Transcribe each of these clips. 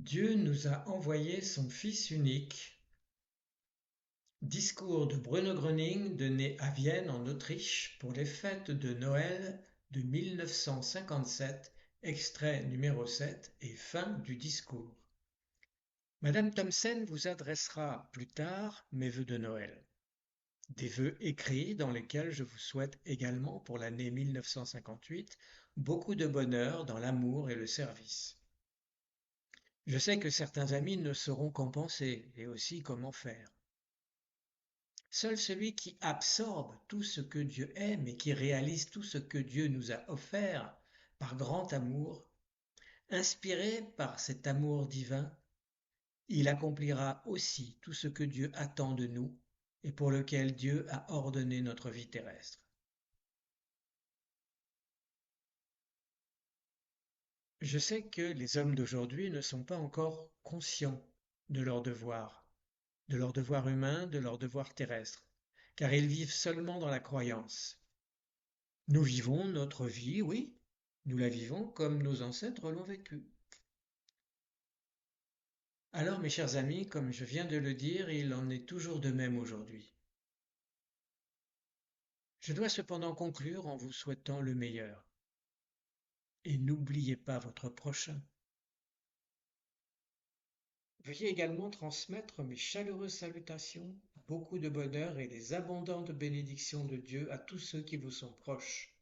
Dieu nous a envoyé son Fils unique. Discours de Bruno Gröning, né à Vienne en Autriche pour les fêtes de Noël de 1957, extrait numéro 7 et fin du discours. Madame Thomsen vous adressera plus tard mes vœux de Noël. Des vœux écrits dans lesquels je vous souhaite également pour l'année 1958 beaucoup de bonheur dans l'amour et le service. Je sais que certains amis ne sauront qu'en penser et aussi comment faire. Seul celui qui absorbe tout ce que Dieu aime et qui réalise tout ce que Dieu nous a offert par grand amour, inspiré par cet amour divin, il accomplira aussi tout ce que Dieu attend de nous et pour lequel Dieu a ordonné notre vie terrestre. Je sais que les hommes d'aujourd'hui ne sont pas encore conscients de de leur devoir humain, de leur devoir terrestre, car ils vivent seulement dans la croyance. Nous vivons notre vie, oui, nous la vivons comme nos ancêtres l'ont vécue. Alors, mes chers amis, comme je viens de le dire, il en est toujours de même aujourd'hui. Je dois cependant conclure en vous souhaitant le meilleur. Et n'oubliez pas votre prochain. Veuillez également transmettre mes chaleureuses salutations, beaucoup de bonheur et les abondantes bénédictions de Dieu à tous ceux qui vous sont proches.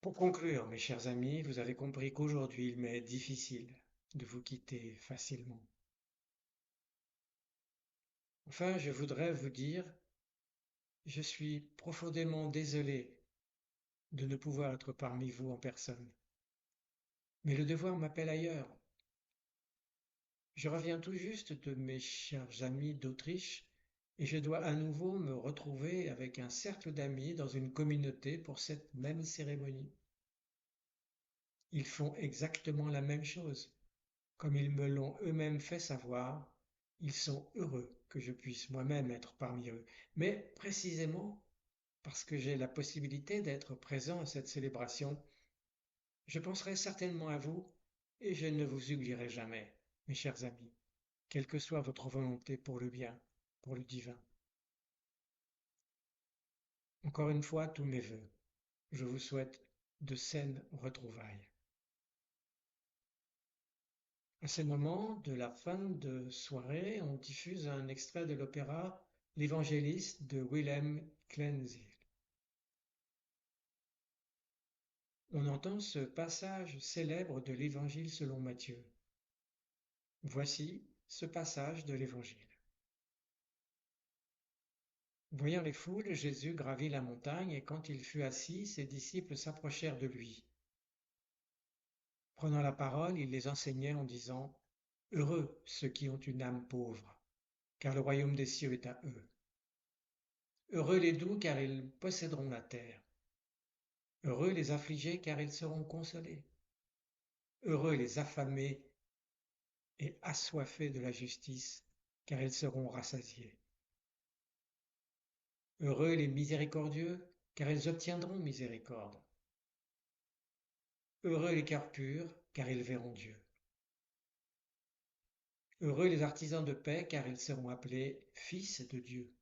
Pour conclure, mes chers amis, vous avez compris qu'aujourd'hui il m'est difficile de vous quitter facilement. Enfin, je voudrais vous dire, je suis profondément désolé de ne pouvoir être parmi vous en personne. Mais le devoir m'appelle ailleurs. Je reviens tout juste de mes chers amis d'Autriche et je dois à nouveau me retrouver avec un cercle d'amis dans une communauté pour cette même cérémonie. Ils font exactement la même chose. Comme ils me l'ont eux-mêmes fait savoir, ils sont heureux que je puisse moi-même être parmi eux. Mais précisément parce que j'ai la possibilité d'être présent à cette célébration, je penserai certainement à vous et je ne vous oublierai jamais, mes chers amis, quelle que soit votre volonté pour le bien, pour le divin. Encore une fois, tous mes vœux. Je vous souhaite de saines retrouvailles. À ce moment de la fin de soirée, on diffuse un extrait de l'opéra L'Évangéliste de Wilhelm Klenzil. On entend ce passage célèbre de l'Évangile selon Matthieu. Voici ce passage de l'Évangile. Voyant les foules, Jésus gravit la montagne et quand il fut assis, ses disciples s'approchèrent de lui. Prenant la parole, il les enseignait en disant, Heureux ceux qui ont une âme pauvre, car le royaume des cieux est à eux. Heureux les doux, car ils posséderont la terre. Heureux les affligés, car ils seront consolés. Heureux les affamés et assoiffés de la justice, car ils seront rassasiés. Heureux les miséricordieux, car ils obtiendront miséricorde. Heureux les cœurs purs, car ils verront Dieu. Heureux les artisans de paix, car ils seront appelés fils de Dieu.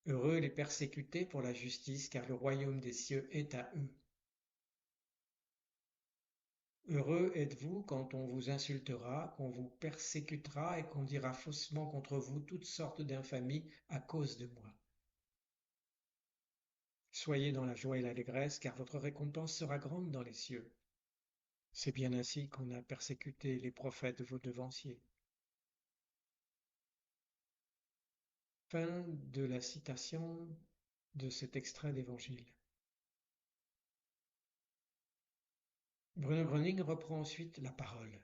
Heureux les persécutés pour la justice, car le royaume des cieux est à eux. Heureux êtes-vous quand on vous insultera, qu'on vous persécutera et qu'on dira faussement contre vous toutes sortes d'infamies à cause de moi. Soyez dans la joie et l'allégresse, car votre récompense sera grande dans les cieux. C'est bien ainsi qu'on a persécuté les prophètes de vos devanciers. Fin de la citation de cet extrait d'Évangile. Bruno Gröning reprend ensuite la parole.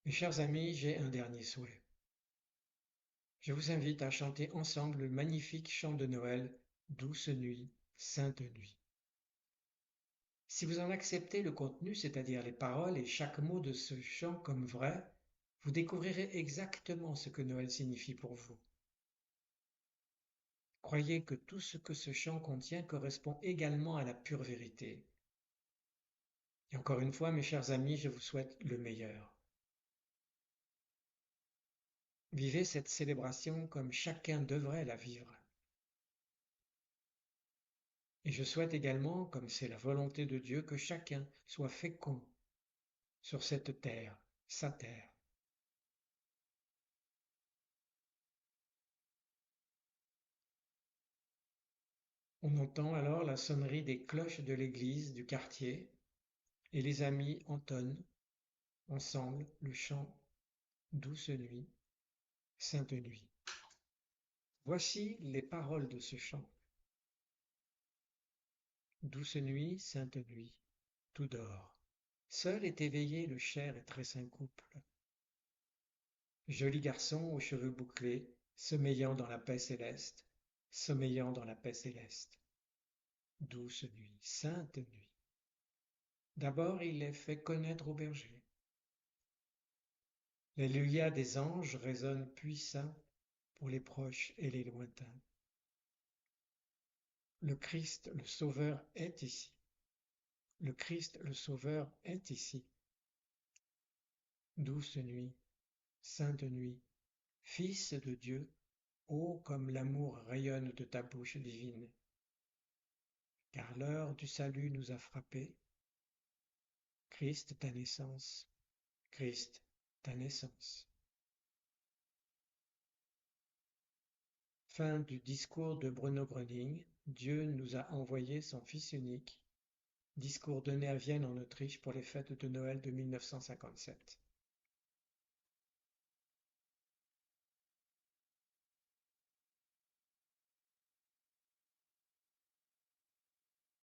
Mes chers amis, j'ai un dernier souhait. Je vous invite à chanter ensemble le magnifique chant de Noël, Douce nuit, sainte nuit. Si vous en acceptez le contenu, c'est-à-dire les paroles et chaque mot de ce chant comme vrai, vous découvrirez exactement ce que Noël signifie pour vous. Croyez que tout ce que ce chant contient correspond également à la pure vérité. Et encore une fois, mes chers amis, je vous souhaite le meilleur. Vivez cette célébration comme chacun devrait la vivre. Et je souhaite également, comme c'est la volonté de Dieu, que chacun soit fécond sur cette terre, sa terre. On entend alors la sonnerie des cloches de l'église du quartier et les amis entonnent ensemble le chant Douce nuit, sainte nuit. Voici les paroles de ce chant. Douce nuit, sainte nuit, tout dort. Seul est éveillé le cher et très saint couple. Joli garçon aux cheveux bouclés, sommeillant dans la paix céleste, sommeillant dans la paix céleste. Douce nuit, sainte nuit. D'abord il les fait connaître au berger. L'alléluia des anges résonne puissant pour les proches et les lointains. Le Christ le Sauveur est ici. Le Christ le Sauveur est ici. Douce nuit, sainte nuit, Fils de Dieu, ô comme l'amour rayonne de ta bouche divine. Car l'heure du salut nous a frappés. Christ, ta naissance, Christ, ta naissance. Fin du discours de Bruno Gröning. Dieu nous a envoyé son Fils unique. Discours donné à Vienne en Autriche pour les fêtes de Noël de 1957.